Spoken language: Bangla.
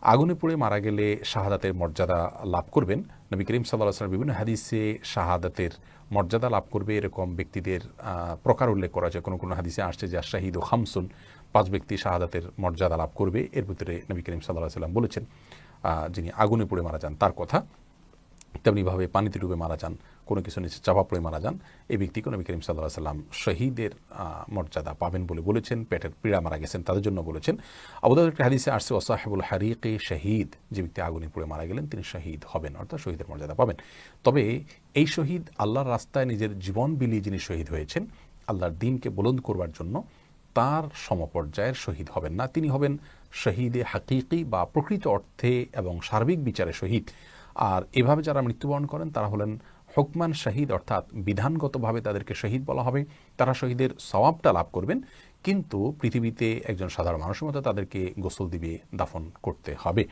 আগুনে পুড়ে মারা গেলে শাহাদাতের মর্যাদা লাভ করবেন। নবী করিম সাল্লাল্লাহু আলাইহি ওয়াসাল্লাম বিভিন্ন হাদিসে শাহাদাতের মর্যাদা লাভ করবে এরকম ব্যক্তিদের প্রকার উল্লেখ করা যায়। কোনো কোনো হাদিসে আসছে যে শাহিদু খামসুন, 5 ব্যক্তি শাহাদাতের মর্যাদা লাভ করবে। এর ভিতরে নবী করিম সাল্লাল্লাহু আলাইহি ওয়াসাল্লাম বলেছেন যিনি আগুনে পুড়ে মারা যান তার কথা। তেমনিভাবে পানিতে ডুবে মারা যান, কোনো কিছু নিচে চাপা পড়ে মারা যান, এই ব্যক্তিকে নবী করিম সাল্লাল্লাহু আলাইহি ওয়াসাল্লাম শহীদের মর্যাদা পাবেন বলে বলেছেন। পেটের পীড়া মারা গেছেন তাদের জন্য বলেছেন। আবু দাউদের একটি হাদিসে আসছে ওয়াসাহিবুল হারিকে শহীদ, যে ব্যক্তি আগুনে পুড়ে মারা গেলেন তিনি শহীদ হবেন, অর্থাৎ শহীদের মর্যাদা পাবেন। তবে এই শহীদ আল্লাহর রাস্তায় নিজের জীবন বিলিয়ে যিনি শহীদ হয়েছেন আল্লাহর দ্বীনকে বুলন্দ করবার জন্য, তার সমপর্যায়ের শহীদ হবেন না। তিনি হবেন শহীদে হাকিকি বা প্রকৃত অর্থে এবং সার্বিক বিচারে শহীদ। আর এভাবে যারা মৃত্যুবরণ করেন তারা হলেন হুকমান শহীদ, অর্থাৎ বিধানগতভাবে তাদেরকে শহীদ বলা হবে। তারা শহীদের সওয়াবটা লাভ করবেন, কিন্তু পৃথিবীতে একজন সাধারণ মানুষের মতো তাদেরকে গোসল দিবে, দাফন করতে হবে।